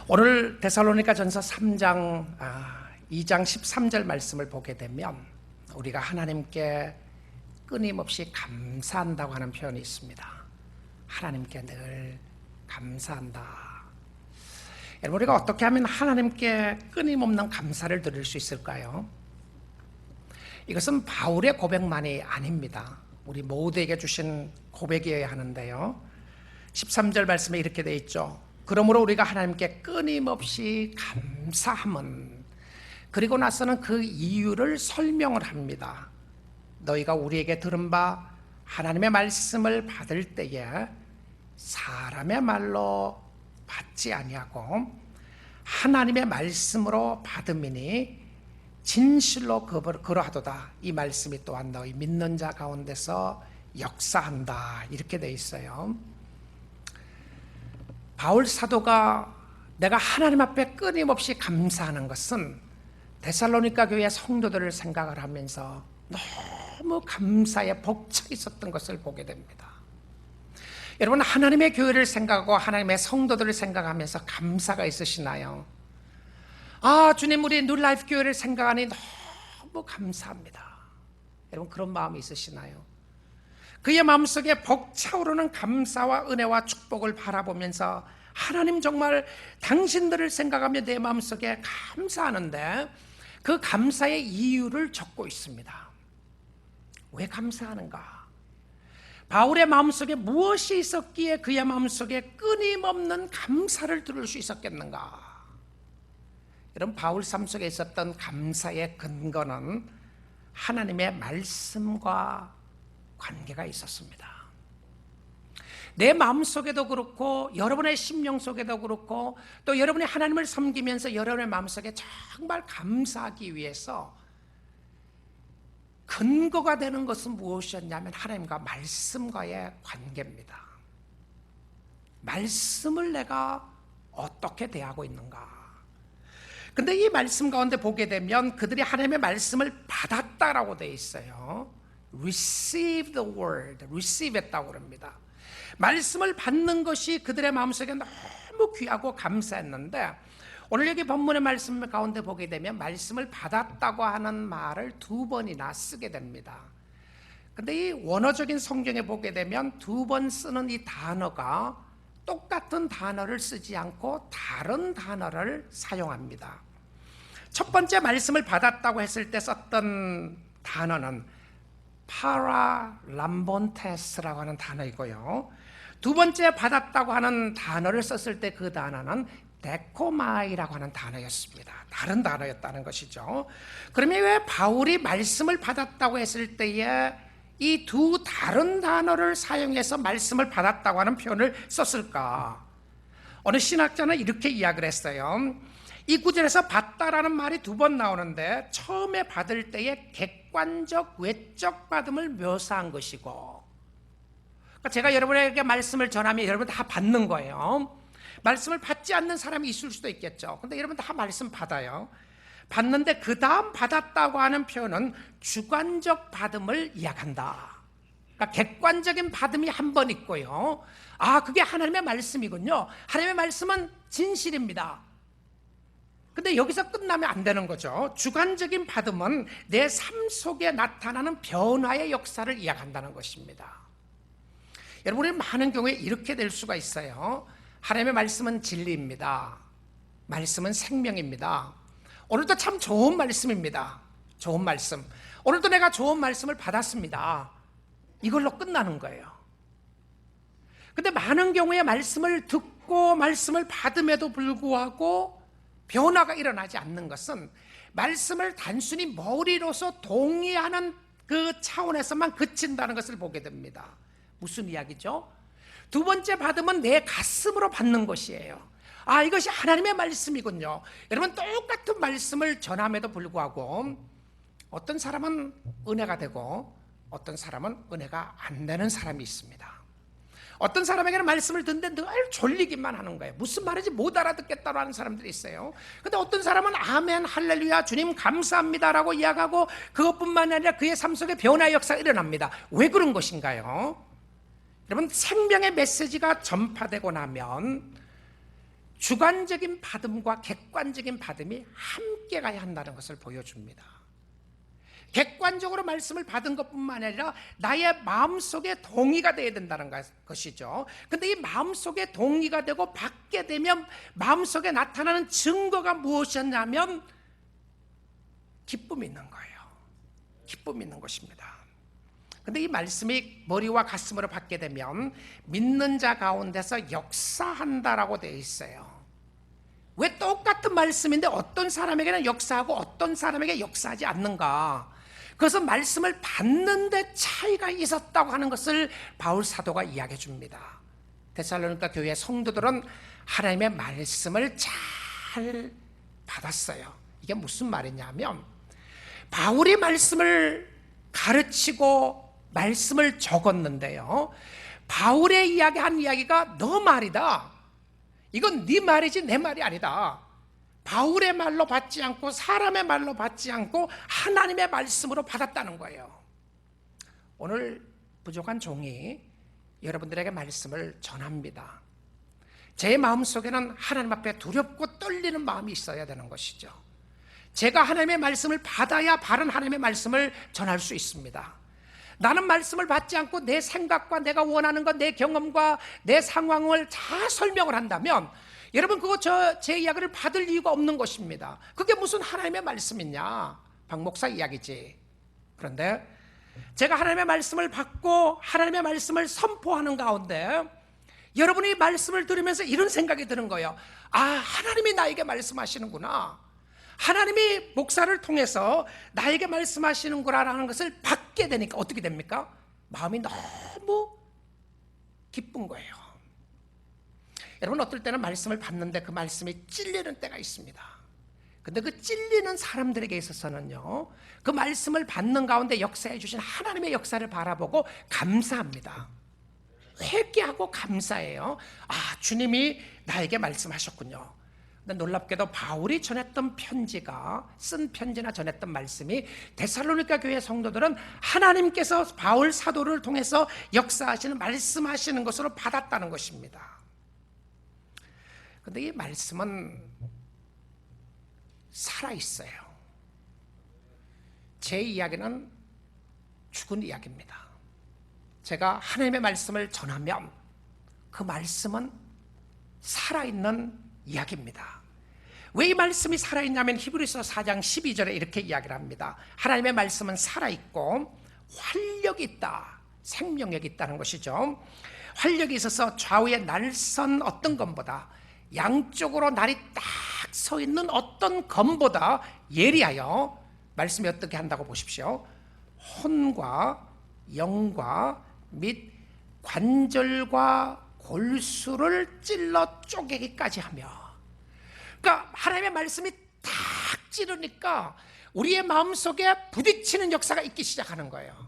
오늘 데살로니가전서 3장 2장 13절 말씀을 보게 되면 우리가 하나님께 끊임없이 감사한다고 하는 표현이 있습니다. 하나님께 늘 감사한다. 여러분, 우리가 어떻게 하면 하나님께 끊임없는 감사를 드릴 수 있을까요? 이것은 바울의 고백만이 아닙니다. 우리 모두에게 주신 고백이어야 하는데요, 13절 말씀에 이렇게 되어 있죠. 그러므로 우리가 하나님께 끊임없이 감사함은, 그리고 나서는 그 이유를 설명을 합니다. 너희가 우리에게 들은 바 하나님의 말씀을 받을 때에 사람의 말로 받지 아니하고 하나님의 말씀으로 받음이니 진실로 그러하도다. 이 말씀이 또한 너희 믿는 자 가운데서 역사한다. 이렇게 되어 있어요. 바울 사도가 내가 하나님 앞에 끊임없이 감사하는 것은 데살로니가 교회 성도들을 생각을 하면서 너무 감사에 벅차 있었던 것을 보게 됩니다. 여러분, 하나님의 교회를 생각하고 하나님의 성도들을 생각하면서 감사가 있으시나요? 주님, 우리 뉴라이프 교회를 생각하니 너무 감사합니다. 여러분, 그런 마음이 있으시나요? 그의 마음속에 벅차오르는 감사와 은혜와 축복을 바라보면서 하나님, 정말 당신들을 생각하며 내 마음속에 감사하는데 그 감사의 이유를 적고 있습니다. 왜 감사하는가? 바울의 마음속에 무엇이 있었기에 그의 마음속에 끊임없는 감사를 들을 수 있었겠는가? 여러분, 바울 삶 속에 있었던 감사의 근거는 하나님의 말씀과 관계가 있었습니다. 내 마음속에도 그렇고 여러분의 심령 속에도 그렇고 또 여러분이 하나님을 섬기면서 여러분의 마음속에 정말 감사하기 위해서 근거가 되는 것은 무엇이었냐면 하나님과 말씀과의 관계입니다. 말씀을 내가 어떻게 대하고 있는가? 근데 이 말씀 가운데 보게 되면 그들이 하나님의 말씀을 받았다라고 되어 있어요. Receive the word, receive 했다고 그럽니다. 말씀을 받는 것이 그들의 마음속에 너무 귀하고 감사했는데, 오늘 여기 본문의 말씀 가운데 보게 되면 말씀을 받았다고 하는 말을 두 번이나 쓰게 됩니다. 근데 이 원어적인 성경에 보게 되면 두 번 쓰는 이 단어가 똑같은 단어를 쓰지 않고 다른 단어를 사용합니다. 첫 번째 말씀을 받았다고 했을 때 썼던 단어는 파라람본테스라고 하는 단어이고요, 두 번째 받았다고 하는 단어를 썼을 때 그 단어는 데코마이라고 하는 단어였습니다. 다른 단어였다는 것이죠. 그러면 왜 바울이 말씀을 받았다고 했을 때에 이 두 다른 단어를 사용해서 말씀을 받았다고 하는 표현을 썼을까? 어느 신학자는 이렇게 이야기를 했어요. 이 구절에서 받다라는 말이 두 번 나오는데 처음에 받을 때의 객관적 외적 받음을 묘사한 것이고, 그러니까 제가 여러분에게 말씀을 전하면 여러분 다 받는 거예요. 말씀을 받지 않는 사람이 있을 수도 있겠죠. 근데 여러분 다 말씀 받아요. 받는데 그 다음 받았다고 하는 표현은 주관적 받음을 이야기한다. 그러니까 객관적인 받음이 한 번 있고요, 그게 하나님의 말씀이군요. 하나님의 말씀은 진실입니다. 근데 여기서 끝나면 안 되는 거죠. 주관적인 받음은 내 삶 속에 나타나는 변화의 역사를 이야기한다는 것입니다. 여러분, 우리 많은 경우에 이렇게 될 수가 있어요. 하나님의 말씀은 진리입니다. 말씀은 생명입니다. 오늘도 참 좋은 말씀입니다. 좋은 말씀. 오늘도 내가 좋은 말씀을 받았습니다. 이걸로 끝나는 거예요. 근데 많은 경우에 말씀을 듣고 말씀을 받음에도 불구하고 변화가 일어나지 않는 것은 말씀을 단순히 머리로서 동의하는 그 차원에서만 그친다는 것을 보게 됩니다. 무슨 이야기죠? 두 번째 받음은 내 가슴으로 받는 것이에요. 이것이 하나님의 말씀이군요. 여러분, 똑같은 말씀을 전함에도 불구하고 어떤 사람은 은혜가 되고 어떤 사람은 은혜가 안 되는 사람이 있습니다. 어떤 사람에게는 말씀을 듣는데 늘 졸리기만 하는 거예요. 무슨 말인지 못 알아듣겠다고 하는 사람들이 있어요. 근데 어떤 사람은 아멘, 할렐루야, 주님 감사합니다라고 이야기하고 그것뿐만 아니라 그의 삶 속에 변화의 역사가 일어납니다. 왜 그런 것인가요? 여러분, 생명의 메시지가 전파되고 나면 주관적인 받음과 객관적인 받음이 함께 가야 한다는 것을 보여줍니다. 객관적으로 말씀을 받은 것뿐만 아니라 나의 마음속에 동의가 되어야 된다는 것이죠. 근데 이 마음속에 동의가 되고 받게 되면 마음속에 나타나는 증거가 무엇이었냐면 기쁨이 있는 거예요. 기쁨이 있는 것입니다. 근데 이 말씀이 머리와 가슴으로 받게 되면 믿는 자 가운데서 역사한다라고 되어 있어요. 왜 똑같은 말씀인데 어떤 사람에게는 역사하고 어떤 사람에게 역사하지 않는가? 그래서 말씀을 받는데 차이가 있었다고 하는 것을 바울 사도가 이야기해 줍니다. 데살로니가 교회 성도들은 하나님의 말씀을 잘 받았어요. 이게 무슨 말이냐면 바울이 말씀을 가르치고 말씀을 적었는데요, 바울의 이야기한 이야기가 너 말이다, 이건 네 말이지 내 말이 아니다. 바울의 말로 받지 않고 사람의 말로 받지 않고 하나님의 말씀으로 받았다는 거예요. 오늘 부족한 종이 여러분들에게 말씀을 전합니다. 제 마음속에는 하나님 앞에 두렵고 떨리는 마음이 있어야 되는 것이죠. 제가 하나님의 말씀을 받아야 바른 하나님의 말씀을 전할 수 있습니다. 나는 말씀을 받지 않고 내 생각과 내가 원하는 것, 내 경험과 내 상황을 다 설명을 한다면 여러분 그거 제 이야기를 받을 이유가 없는 것입니다. 그게 무슨 하나님의 말씀이냐? 박 목사 이야기지. 그런데 제가 하나님의 말씀을 받고 하나님의 말씀을 선포하는 가운데 여러분이 말씀을 들으면서 이런 생각이 드는 거예요. 아, 하나님이 나에게 말씀하시는구나, 하나님이 목사를 통해서 나에게 말씀하시는구나라는 것을 받게 되니까 어떻게 됩니까? 마음이 너무 기쁜 거예요. 여러분 어떨 때는 말씀을 받는데 그 말씀이 찔리는 때가 있습니다. 근데 그 찔리는 사람들에게 있어서는요, 그 말씀을 받는 가운데 역사해 주신 하나님의 역사를 바라보고 감사합니다. 회개하고 감사해요. 아, 주님이 나에게 말씀하셨군요. 근데 놀랍게도 바울이 전했던 편지가, 쓴 편지나 전했던 말씀이 데살로니가 교회 성도들은 하나님께서 바울 사도를 통해서 역사하시는, 말씀하시는 것으로 받았다는 것입니다. 근데 이 말씀은 살아있어요. 제 이야기는 죽은 이야기입니다. 제가 하나님의 말씀을 전하면 그 말씀은 살아있는 이야기입니다. 왜 이 말씀이 살아있냐면 히브리서 4장 12절에 이렇게 이야기를 합니다. 하나님의 말씀은 살아있고 활력이 있다, 생명력이 있다는 것이죠. 활력이 있어서 좌우에 날선 어떤 검보다, 양쪽으로 날이 딱 서 있는 어떤 검보다 예리하여, 말씀이 어떻게 한다고 보십시오. 혼과 영과 및 관절과 골수를 찔러 쪼개기까지 하며, 그러니까 하나님의 말씀이 탁 찌르니까 우리의 마음속에 부딪히는 역사가 있기 시작하는 거예요.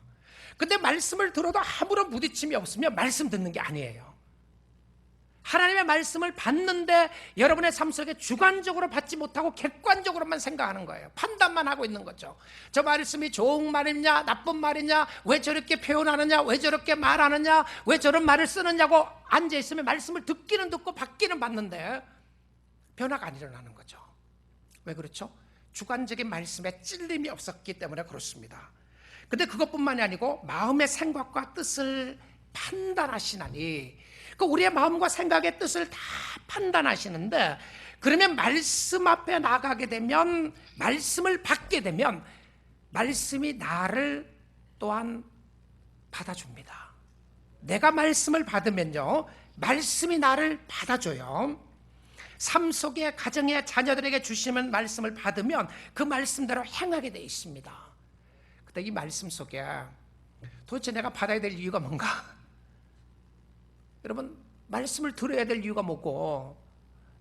근데 말씀을 들어도 아무런 부딪힘이 없으면 말씀 듣는 게 아니에요. 하나님의 말씀을 받는데 여러분의 삶 속에 주관적으로 받지 못하고 객관적으로만 생각하는 거예요. 판단만 하고 있는 거죠. 저 말씀이 좋은 말이냐 나쁜 말이냐, 왜 저렇게 표현하느냐, 왜 저렇게 말하느냐, 왜 저런 말을 쓰느냐고 앉아있으면 말씀을 듣기는 듣고 받기는 받는데 변화가 안 일어나는 거죠. 왜 그렇죠? 주관적인 말씀에 찔림이 없었기 때문에 그렇습니다. 근데 그것뿐만이 아니고 마음의 생각과 뜻을 판단하시나니, 그 우리의 마음과 생각의 뜻을 다 판단하시는데, 그러면 말씀 앞에 나가게 되면, 말씀을 받게 되면 말씀이 나를 또한 받아줍니다. 내가 말씀을 받으면요, 말씀이 나를 받아줘요. 삶 속에 가정에 자녀들에게 주시는 말씀을 받으면 그 말씀대로 행하게 되어 있습니다. 근데 이 말씀 속에 도대체 내가 받아야 될 이유가 뭔가? 여러분, 말씀을 들어야 될 이유가 뭐고,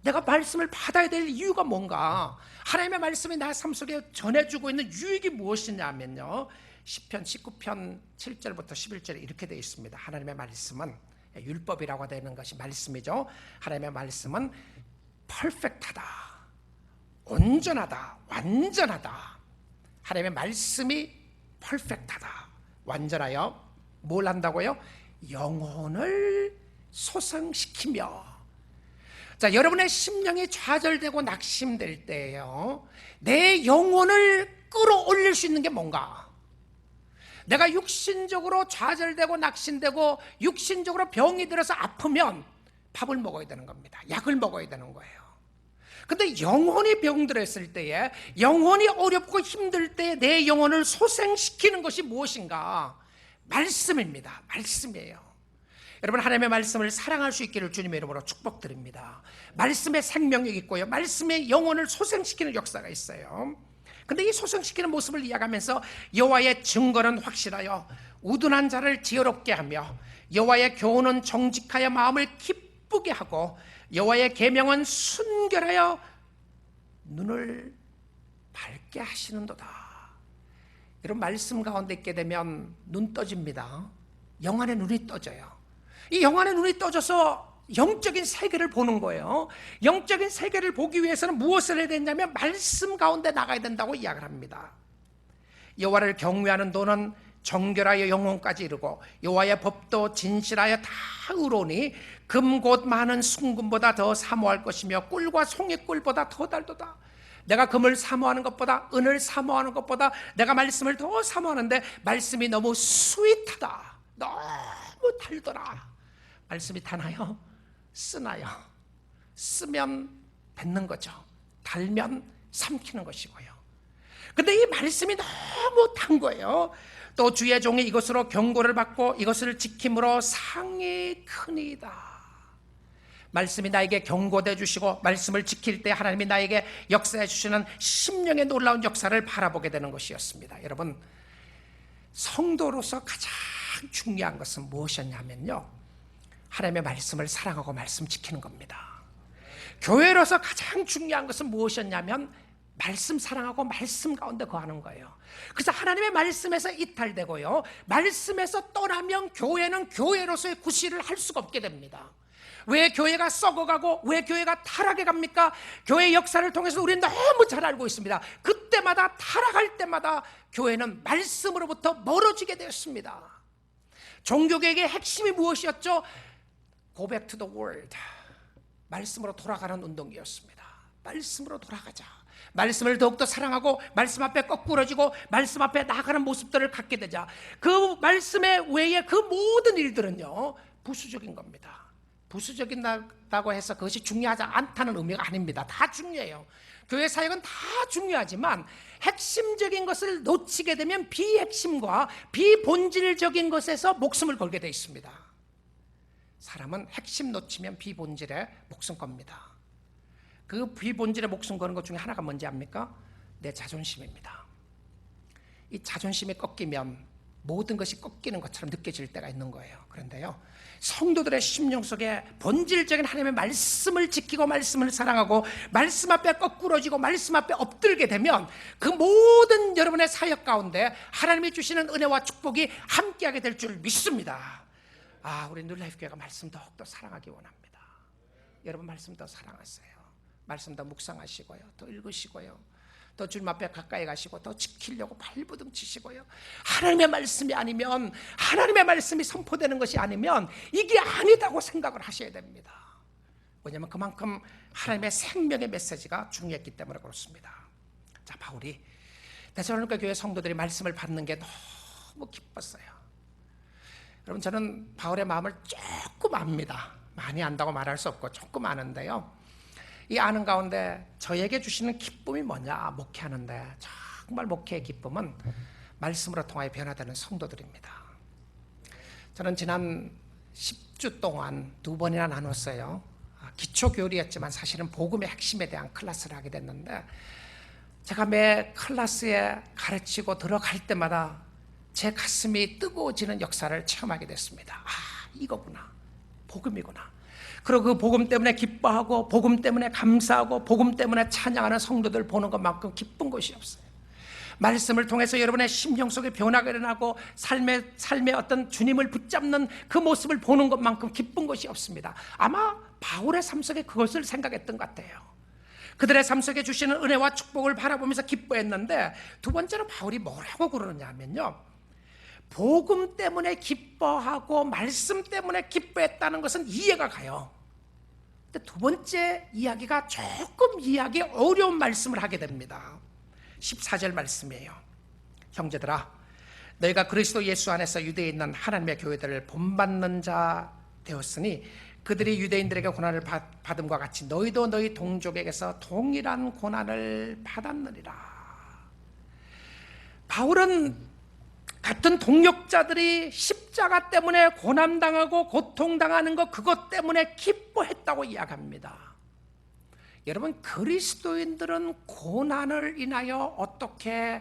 내가 말씀을 받아야 될 이유가 뭔가, 하나님의 말씀이 나 삶 속에 전해주고 있는 유익이 무엇이냐면요, 시편 19편 7절부터 11절에 이렇게 되어 있습니다. 하나님의 말씀은, 율법이라고 되는 것이 말씀이죠. 하나님의 말씀은 퍼펙트하다, 온전하다, 완전하다. 하나님의 말씀이 퍼펙트하다, 완전하여 뭘 한다고요? 영혼을 소생시키며, 자, 여러분의 심령이 좌절되고 낙심될 때예요. 내 영혼을 끌어올릴 수 있는 게 뭔가? 내가 육신적으로 좌절되고 낙심되고 육신적으로 병이 들어서 아프면 밥을 먹어야 되는 겁니다. 약을 먹어야 되는 거예요. 근데 영혼이 병들었을 때에, 영혼이 어렵고 힘들 때 내 영혼을 소생시키는 것이 무엇인가? 말씀입니다. 말씀이에요. 여러분, 하나님의 말씀을 사랑할 수 있기를 주님의 이름으로 축복드립니다. 말씀에 생명력이 있고요, 말씀에 영혼을 소생시키는 역사가 있어요. 근데 이 소생시키는 모습을 이야기하면서 여호와의 증거는 확실하여 우둔한 자를 지혜롭게 하며 여호와의 교훈은 정직하여 마음을 기쁘게 하고 여호와의 계명은 순결하여 눈을 밝게 하시는도다. 이런 말씀 가운데 있게 되면 눈 떠집니다. 영안의 눈이 떠져요. 이 영안의 눈이 떠져서 영적인 세계를 보는 거예요. 영적인 세계를 보기 위해서는 무엇을 해야 되냐면 말씀 가운데 나가야 된다고 이야기를 합니다. 여호와를 경외하는 도는 정결하여 영혼까지 이르고 여호와의 법도 진실하여 다 의로우니 금 곧 많은 순금보다 더 사모할 것이며 꿀과 송이꿀보다 더 달도다. 내가 금을 사모하는 것보다, 은을 사모하는 것보다 내가 말씀을 더 사모하는데 말씀이 너무 스윗하다, 너무 달더라. 말씀이 타나요? 쓰나요? 쓰면 뱉는 거죠. 달면 삼키는 것이고요. 근데 이 말씀이 너무 단 거예요. 또 주의 종이 이것으로 경고를 받고 이것을 지킴으로 상이 크니이다. 말씀이 나에게 경고돼 주시고 말씀을 지킬 때 하나님이 나에게 역사해 주시는 심령의 놀라운 역사를 바라보게 되는 것이었습니다. 여러분, 성도로서 가장 중요한 것은 무엇이었냐면요, 하나님의 말씀을 사랑하고 말씀 지키는 겁니다. 교회로서 가장 중요한 것은 무엇이었냐면 말씀 사랑하고 말씀 가운데 거하는 거예요. 그래서 하나님의 말씀에서 이탈되고요, 말씀에서 떠나면 교회는 교회로서의 구실을 할 수가 없게 됩니다. 왜 교회가 썩어가고 왜 교회가 타락해 갑니까? 교회 역사를 통해서 우리는 너무 잘 알고 있습니다. 그때마다 타락할 때마다 교회는 말씀으로부터 멀어지게 되었습니다. 종교개혁의 핵심이 무엇이었죠? Go back to the word. 말씀으로 돌아가는 운동이었습니다. 말씀으로 돌아가자. 말씀을 더욱더 사랑하고 말씀 앞에 거꾸러지고 말씀 앞에 나가는 모습들을 갖게 되자. 그 말씀에 외에 그 모든 일들은요, 부수적인 겁니다. 부수적이다고 해서 그것이 중요하지 않다는 의미가 아닙니다. 다 중요해요. 교회 사역은 다 중요하지만 핵심적인 것을 놓치게 되면 비핵심과 비본질적인 것에서 목숨을 걸게 되어 있습니다. 사람은 핵심 놓치면 비본질에 목숨 겁니다. 그 비본질에 목숨 거는 것 중에 하나가 뭔지 압니까? 내 자존심입니다. 이 자존심이 꺾이면 모든 것이 꺾이는 것처럼 느껴질 때가 있는 거예요. 그런데요, 성도들의 심령 속에 본질적인 하나님의 말씀을 지키고 말씀을 사랑하고 말씀 앞에 거꾸러지고 말씀 앞에 엎들게 되면 그 모든 여러분의 사역 가운데 하나님이 주시는 은혜와 축복이 함께하게 될 줄 믿습니다. 우리 뉴라이프교회가 말씀 더욱더 사랑하기 원합니다. 여러분, 말씀 더 사랑하세요. 말씀 더 묵상하시고요, 더 읽으시고요, 더 주님 앞에 가까이 가시고 더 지키려고 발부둥 치시고요. 하나님의 말씀이 아니면, 하나님의 말씀이 선포되는 것이 아니면 이게 아니다고 생각을 하셔야 됩니다. 왜냐하면 그만큼 하나님의 생명의 메시지가 중요했기 때문에 그렇습니다. 자, 바울이 데살로니가 교회 성도들이 말씀을 받는 게 너무 기뻤어요. 여러분, 저는 바울의 마음을 조금 압니다. 많이 안다고 말할 수 없고 조금 아는데요, 이 아는 가운데 저에게 주시는 기쁨이 뭐냐? 목회하는데 정말 목회의 기쁨은 말씀으로 통하여 변화되는 성도들입니다. 저는 지난 10주 동안 2번이나 나눴어요. 기초교리였지만 사실은 복음의 핵심에 대한 클래스를 하게 됐는데, 제가 매 클래스에 가르치고 들어갈 때마다 제 가슴이 뜨거워지는 역사를 체험하게 됐습니다. 이거구나, 복음이구나. 그리고 그 복음 때문에 기뻐하고 복음 때문에 감사하고 복음 때문에 찬양하는 성도들 보는 것만큼 기쁜 것이 없어요. 말씀을 통해서 여러분의 심령 속에 변화가 일어나고 삶의 어떤 주님을 붙잡는 그 모습을 보는 것만큼 기쁜 것이 없습니다. 아마 바울의 삶 속에 그것을 생각했던 것 같아요. 그들의 삶 속에 주시는 은혜와 축복을 바라보면서 기뻐했는데, 두 번째로 바울이 뭐라고 그러느냐 하면요, 복음 때문에 기뻐하고 말씀 때문에 기뻐했다는 것은 이해가 가요. 근데 두 번째 이야기가 조금 이해하기 어려운 말씀을 하게 됩니다. 14절 말씀이에요. 형제들아, 너희가 그리스도 예수 안에서 유대에 있는 하나님의 교회들을 본받는 자 되었으니 그들이 유대인들에게 고난을 받음과 같이 너희도 너희 동족에게서 동일한 고난을 받았느니라. 바울은 같은 동역자들이 십자가 때문에 고난당하고 고통당하는 것, 그것 때문에 기뻐했다고 이야기합니다. 여러분, 그리스도인들은 고난을 인하여 어떻게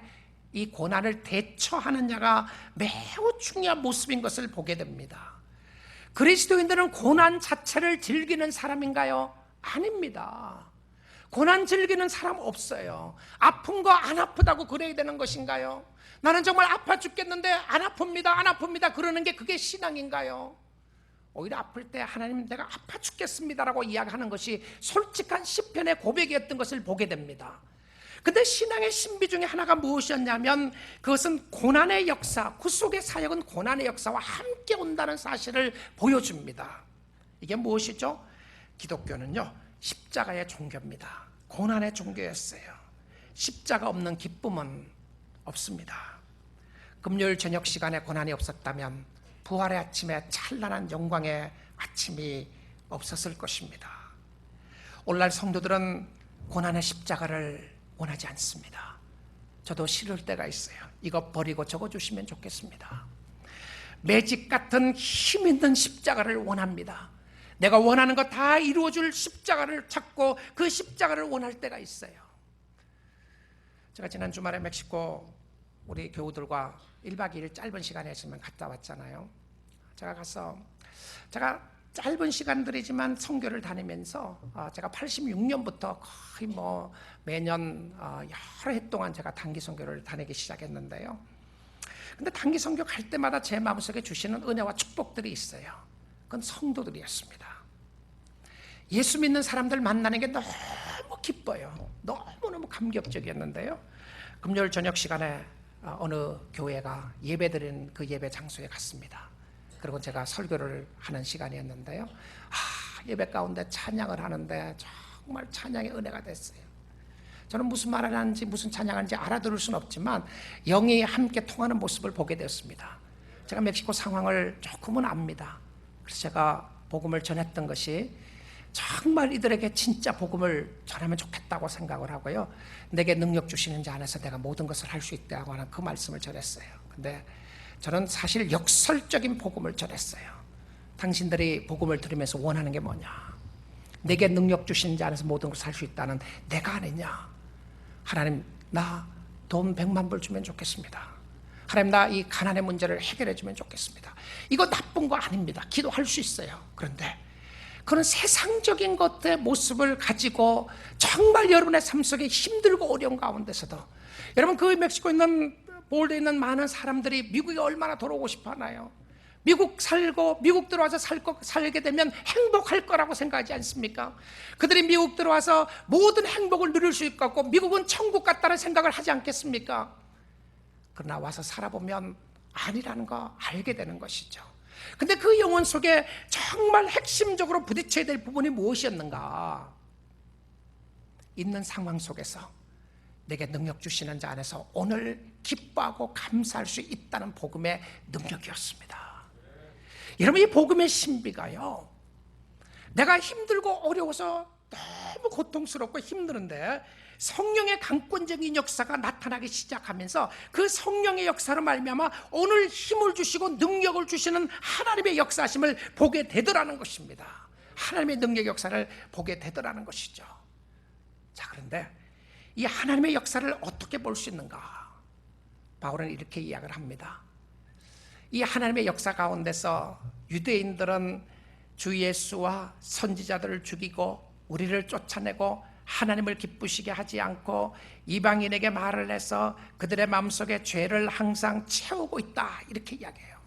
이 고난을 대처하느냐가 매우 중요한 모습인 것을 보게 됩니다. 그리스도인들은 고난 자체를 즐기는 사람인가요? 아닙니다. 고난 즐기는 사람 없어요. 아픈 거 안 아프다고 그래야 되는 것인가요? 나는 정말 아파 죽겠는데 안 아픕니다, 안 아픕니다 그러는 게 그게 신앙인가요? 오히려 아플 때 하나님, 내가 아파 죽겠습니다라고 이야기하는 것이 솔직한 시편의 고백이었던 것을 보게 됩니다. 근데 신앙의 신비 중에 하나가 무엇이었냐면 그것은 고난의 역사, 구속의 사역은 고난의 역사와 함께 온다는 사실을 보여줍니다. 이게 무엇이죠? 기독교는요, 십자가의 종교입니다. 고난의 종교였어요. 십자가 없는 기쁨은 없습니다. 금요일 저녁 시간에 고난이 없었다면 부활의 아침에 찬란한 영광의 아침이 없었을 것입니다. 오늘날 성도들은 고난의 십자가를 원하지 않습니다. 저도 싫을 때가 있어요. 이거 버리고 저거 주시면 좋겠습니다. 매직 같은 힘 있는 십자가를 원합니다. 내가 원하는 거 다 이루어줄 십자가를 찾고 그 십자가를 원할 때가 있어요. 제가 지난 주말에 멕시코 우리 교우들과 1박 2일 짧은 시간에 있으면 갔다 왔잖아요. 제가 짧은 시간들이지만 선교를 다니면서 제가 86년부터 거의 매년 여러 해 동안 제가 단기 선교를 다니기 시작했는데요. 근데 단기 선교 갈 때마다 제 마음속에 주시는 은혜와 축복들이 있어요. 그건 성도들이었습니다. 예수 믿는 사람들 만나는 게 너무 기뻐요. 너무너무 감격적이었는데요. 금요일 저녁 시간에 어느 교회가 예배드리는 그 예배 장소에 갔습니다. 그리고 제가 설교를 하는 시간이었는데요. 예배 가운데 찬양을 하는데 정말 찬양의 은혜가 됐어요. 저는 무슨 말을 하는지 무슨 찬양하는지 알아들을 수는 없지만 영이 함께 통하는 모습을 보게 되었습니다. 제가 멕시코 상황을 조금은 압니다. 그래서 제가 복음을 전했던 것이 정말 이들에게 진짜 복음을 전하면 좋겠다고 생각을 하고요. 내게 능력 주시는 자 안에서 내가 모든 것을 할 수 있다고 하는 그 말씀을 전했어요. 근데 저는 사실 역설적인 복음을 전했어요. 당신들이 복음을 들으면서 원하는 게 뭐냐? 내게 능력 주시는 자 안에서 모든 것을 할 수 있다는 내가 아니냐? 하나님, 나 돈 100만 불 주면 좋겠습니다. 하나님, 나 이 가난의 문제를 해결해 주면 좋겠습니다. 이거 나쁜 거 아닙니다. 기도할 수 있어요. 그런데 그런 세상적인 것의 모습을 가지고 정말 여러분의 삶 속에 힘들고 어려운 가운데서도 여러분, 그 멕시코에 있는 볼드에 있는 많은 사람들이 미국에 얼마나 돌아오고 싶어 하나요? 미국 살고 미국 들어와서 살게 되면 행복할 거라고 생각하지 않습니까? 그들이 미국 들어와서 모든 행복을 누릴 수 있고 미국은 천국 같다는 생각을 하지 않겠습니까? 그러나 와서 살아보면 아니라는 거 알게 되는 것이죠. 근데 그 영혼 속에 정말 핵심적으로 부딪혀야 될 부분이 무엇이었는가? 있는 상황 속에서 내게 능력 주시는 자 안에서 오늘 기뻐하고 감사할 수 있다는 복음의 능력이었습니다. 여러분, 이 복음의 신비가요, 내가 힘들고 어려워서 너무 고통스럽고 힘드는데 성령의 강권적인 역사가 나타나기 시작하면서 그 성령의 역사로 말미암아 오늘 힘을 주시고 능력을 주시는 하나님의 역사심을 보게 되더라는 것입니다. 하나님의 능력 역사를 보게 되더라는 것이죠. 자, 그런데 이 하나님의 역사를 어떻게 볼 수 있는가? 바울은 이렇게 이야기를 합니다. 이 하나님의 역사 가운데서 유대인들은 주 예수와 선지자들을 죽이고 우리를 쫓아내고 하나님을 기쁘시게 하지 않고 이방인에게 말을 해서 그들의 마음속에 죄를 항상 채우고 있다, 이렇게 이야기해요.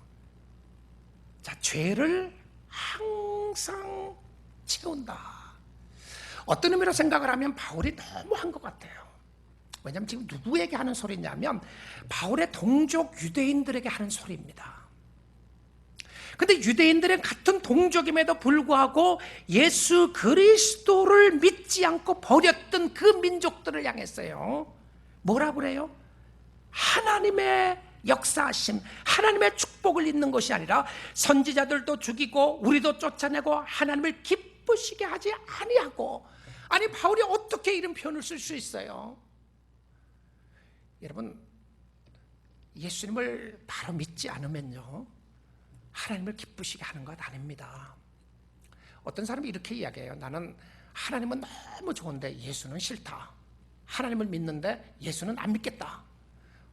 자, 죄를 항상 채운다. 어떤 의미로 생각을 하면 바울이 너무한 것 같아요. 왜냐하면 지금 누구에게 하는 소리냐면 바울의 동족 유대인들에게 하는 소리입니다. 근데 유대인들은 같은 동족임에도 불구하고 예수 그리스도를 믿지 않고 버렸던 그 민족들을 향했어요. 뭐라 그래요? 하나님의 역사하심, 하나님의 축복을 잇는 것이 아니라 선지자들도 죽이고 우리도 쫓아내고 하나님을 기쁘시게 하지 아니하고. 아니, 바울이 어떻게 이런 표현을 쓸 수 있어요? 여러분, 예수님을 바로 믿지 않으면요, 하나님을 기쁘시게 하는 것 아닙니다. 어떤 사람이 이렇게 이야기해요. 나는 하나님은 너무 좋은데 예수는 싫다. 하나님을 믿는데 예수는 안 믿겠다.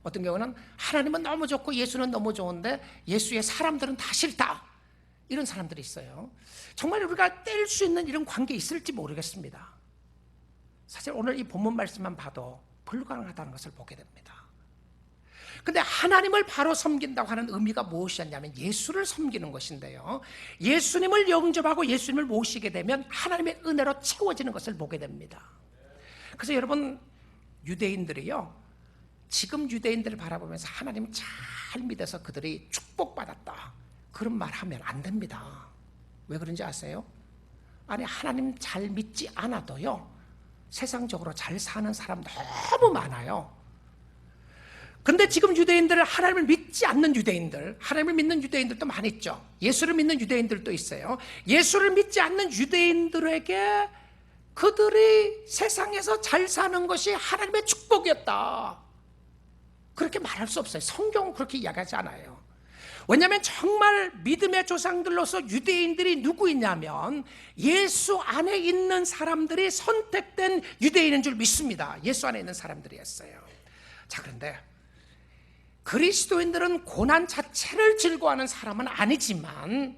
어떤 경우는 하나님은 너무 좋고 예수는 너무 좋은데 예수의 사람들은 다 싫다. 이런 사람들이 있어요. 정말 우리가 뗄 수 있는 이런 관계 있을지 모르겠습니다. 사실 오늘 이 본문 말씀만 봐도 불가능하다는 것을 보게 됩니다. 근데 하나님을 바로 섬긴다고 하는 의미가 무엇이었냐면 예수를 섬기는 것인데요, 예수님을 영접하고 예수님을 모시게 되면 하나님의 은혜로 채워지는 것을 보게 됩니다. 그래서 여러분, 유대인들이요, 지금 유대인들을 바라보면서 하나님 잘 믿어서 그들이 축복받았다, 그런 말 하면 안 됩니다. 왜 그런지 아세요? 아니, 하나님 잘 믿지 않아도요, 세상적으로 잘 사는 사람 너무 많아요. 근데 지금 유대인들은 하나님을 믿지 않는 유대인들, 하나님을 믿는 유대인들도 많이 있죠. 예수를 믿는 유대인들도 있어요. 예수를 믿지 않는 유대인들에게 그들이 세상에서 잘 사는 것이 하나님의 축복이었다, 그렇게 말할 수 없어요. 성경은 그렇게 이야기하지 않아요. 왜냐하면 정말 믿음의 조상들로서 유대인들이 누구이냐면 예수 안에 있는 사람들이 선택된 유대인인 줄 믿습니다. 예수 안에 있는 사람들이었어요. 자, 그런데 그리스도인들은 고난 자체를 즐거워하는 사람은 아니지만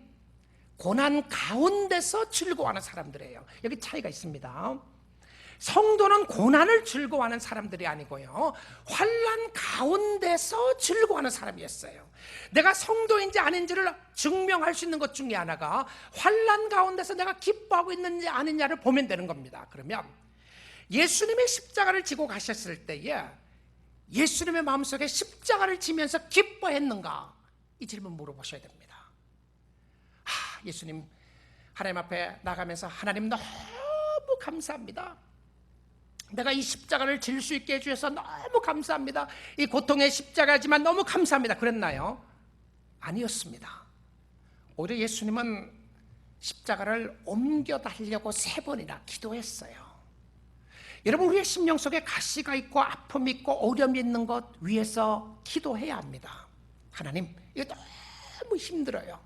고난 가운데서 즐거워하는 사람들이에요. 여기 차이가 있습니다. 성도는 고난을 즐거워하는 사람들이 아니고요, 환난 가운데서 즐거워하는 사람이었어요. 내가 성도인지 아닌지를 증명할 수 있는 것 중에 하나가 환난 가운데서 내가 기뻐하고 있는지 아니냐를 보면 되는 겁니다. 그러면 예수님이 십자가를 지고 가셨을 때에 예수님의 마음속에 십자가를 지면서 기뻐했는가, 이 질문 물어보셔야 됩니다. 예수님, 하나님 앞에 나가면서 하나님 너무 감사합니다. 내가 이 십자가를 질 수 있게 해주셔서 너무 감사합니다. 이 고통의 십자가지만 너무 감사합니다, 그랬나요? 아니었습니다. 오히려 예수님은 십자가를 옮겨 달려고 3번이나 기도했어요. 여러분, 우리의 심령 속에 가시가 있고 아픔이 있고 어려움이 있는 것 위해서 기도해야 합니다. 하나님, 이거 너무 힘들어요.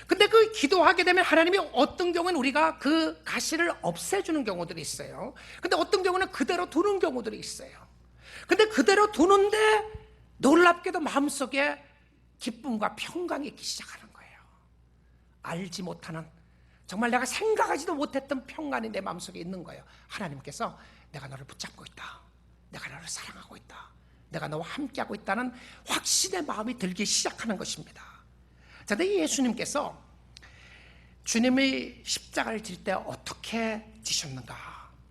근데 그 기도하게 되면 하나님이 어떤 경우는 우리가 그 가시를 없애주는 경우들이 있어요. 근데 어떤 경우는 그대로 두는 경우들이 있어요. 근데 그대로 두는데 놀랍게도 마음속에 기쁨과 평강이 있기 시작하는 거예요. 알지 못하는, 정말 내가 생각하지도 못했던 평강이 내 마음속에 있는 거예요. 하나님께서 내가 너를 붙잡고 있다, 내가 너를 사랑하고 있다, 내가 너와 함께하고 있다는 확신의 마음이 들기 시작하는 것입니다. 자, 근데 예수님께서 주님의 십자가를 질 때 어떻게 지셨는가?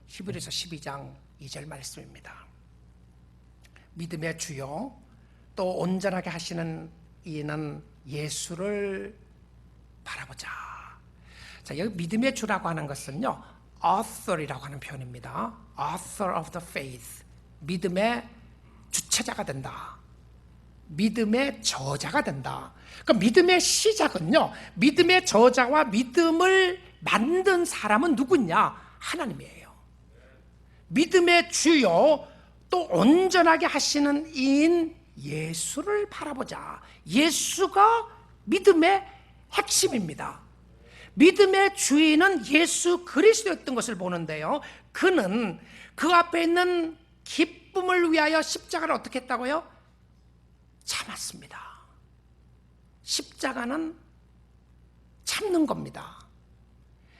히브리서 12장 2절 말씀입니다. 믿음의 주요 또 온전하게 하시는 이는 예수를 바라보자. 자, 여기 믿음의 주라고 하는 것은요, author이라고 하는 표현입니다. author of the faith, 믿음의 주체자가 된다, 믿음의 저자가 된다. 그러니까 믿음의 시작은요, 믿음의 저자와 믿음을 만든 사람은 누구냐? 하나님이에요. 믿음의 주요 또 온전하게 하시는 이인 예수를 바라보자. 예수가 믿음의 핵심입니다. 믿음의 주인은 예수 그리스도였던 것을 보는데요, 그는 그 앞에 있는 기쁨을 위하여 십자가를 어떻게 했다고요? 참았습니다. 십자가는 참는 겁니다.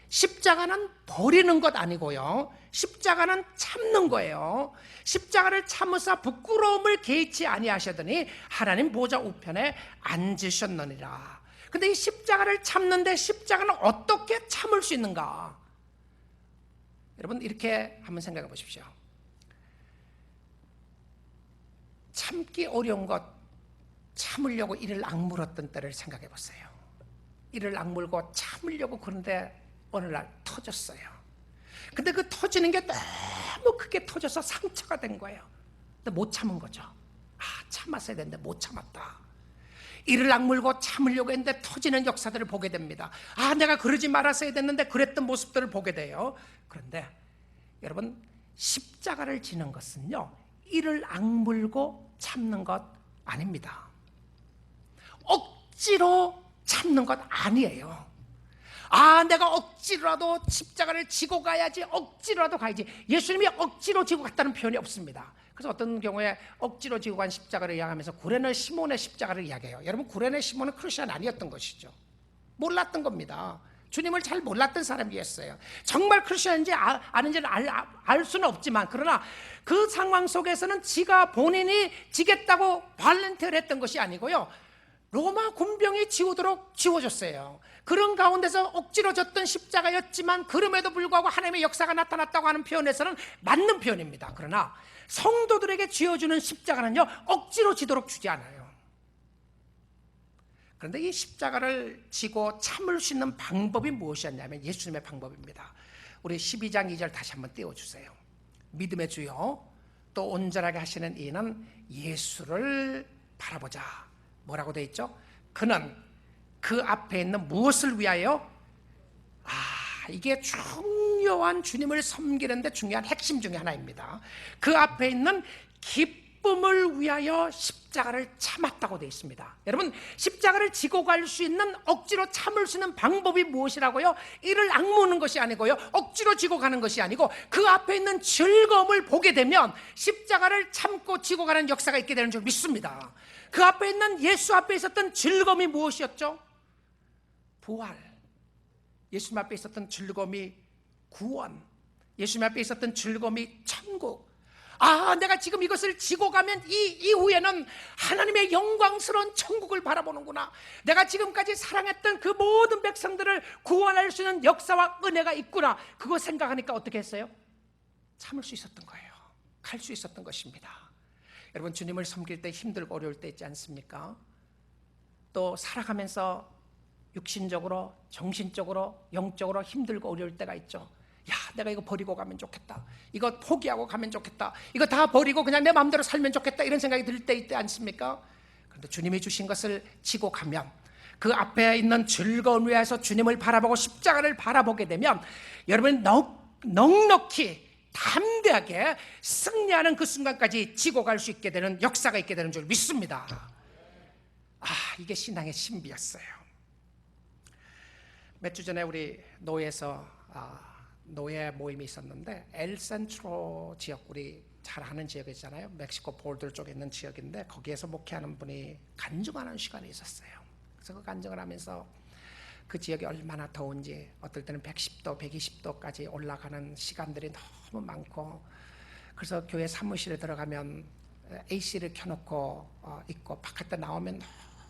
십자가는 버리는 것 아니고요, 십자가는 참는 거예요. 십자가를 참으사 부끄러움을 개의치 아니하시더니 하나님 보좌 우편에 앉으셨느니라. 근데 이 십자가를 참는데 십자가는 어떻게 참을 수 있는가? 여러분, 이렇게 한번 생각해 보십시오. 참기 어려운 것 참으려고 이를 악물었던 때를 생각해 보세요. 이를 악물고 참으려고 그런데 어느 날 터졌어요. 근데 그 터지는 게 너무 크게 터져서 상처가 된 거예요. 근데 못 참은 거죠. 참았어야 되는데 못 참았다. 이를 악물고 참으려고 했는데 터지는 역사들을 보게 됩니다. 내가 그러지 말았어야 됐는데 그랬던 모습들을 보게 돼요. 그런데 여러분, 십자가를 지는 것은요, 이를 악물고 참는 것 아닙니다. 억지로 참는 것 아니에요. 내가 억지로라도 십자가를 지고 가야지, 억지로라도 가야지. 예수님이 억지로 지고 갔다는 표현이 없습니다. 그래서 어떤 경우에 억지로 지고 간 십자가를 이야기하면서 구레네 시몬의 십자가를 이야기해요. 여러분, 구레네 시몬은 크리스천 아니었던 것이죠. 몰랐던 겁니다. 주님을 잘 몰랐던 사람이었어요. 정말 크리스천인지 아닌지는 알 수는 없지만, 그러나 그 상황 속에서는 지가 본인이 지겠다고 발렌티어를 했던 것이 아니고요, 로마 군병이 지우도록 지워줬어요. 그런 가운데서 억지로 졌던 십자가였지만 그럼에도 불구하고 하나님의 역사가 나타났다고 하는 표현에서는 맞는 표현입니다. 그러나 성도들에게 쥐어주는 십자가는요, 억지로 지도록 주지 않아요. 그런데 이 십자가를 지고 참을 수 있는 방법이 무엇이었냐면 예수님의 방법입니다. 우리 12장 2절 다시 한번 띄워주세요. 믿음의 주요 또 온전하게 하시는 이는 예수를 바라보자. 뭐라고 되어 있죠? 그는 그 앞에 있는 무엇을 위하여? 이게 중요한, 주님을 섬기는데 중요한 핵심 중에 하나입니다. 그 앞에 있는 기쁨을 위하여 십자가를 참았다고 되어 있습니다. 여러분, 십자가를 지고 갈 수 있는, 억지로 참을 수 있는 방법이 무엇이라고요? 이를 악무는 것이 아니고요, 억지로 지고 가는 것이 아니고, 그 앞에 있는 즐거움을 보게 되면 십자가를 참고 지고 가는 역사가 있게 되는 줄 믿습니다. 그 앞에 있는, 예수 앞에 있었던 즐거움이 무엇이었죠? 부활. 예수님 앞에 있었던 즐거움이 구원. 예수님 앞에 있었던 즐거움이 천국. 내가 지금 이것을 지고 가면 이 이후에는 하나님의 영광스러운 천국을 바라보는구나. 내가 지금까지 사랑했던 그 모든 백성들을 구원할 수 있는 역사와 은혜가 있구나. 그거 생각하니까 어떻게 했어요? 참을 수 있었던 거예요. 갈 수 있었던 것입니다. 여러분, 주님을 섬길 때 힘들고 어려울 때 있지 않습니까? 또 살아가면서 육신적으로, 정신적으로, 영적으로 힘들고 어려울 때가 있죠. 내가 이거 버리고 가면 좋겠다. 이거 포기하고 가면 좋겠다. 이거 다 버리고 그냥 내 마음대로 살면 좋겠다. 이런 생각이 들 때 있지 않습니까? 그런데 주님이 주신 것을 지고 가면, 그 앞에 있는 즐거움 위에서 주님을 바라보고 십자가를 바라보게 되면 여러분이 넉넉히 담대하게 승리하는 그 순간까지 지고 갈 수 있게 되는 역사가 있게 되는 줄 믿습니다. 이게 신앙의 신비였어요. 몇 주 전에 우리 노예에서 노예 모임이 있었는데, 엘센트로 지역, 우리 잘 아는 지역이 있잖아요. 멕시코 볼들 쪽에 있는 지역인데, 거기에서 목회하는 분이 간증하는 시간이 있었어요. 그래서 그 간증을 하면서 그 지역이 얼마나 더운지, 어떨 때는 110도, 120도까지 올라가는 시간들이 너무 많고, 그래서 교회 사무실에 들어가면 AC를 켜놓고 있고, 바깥에 나오면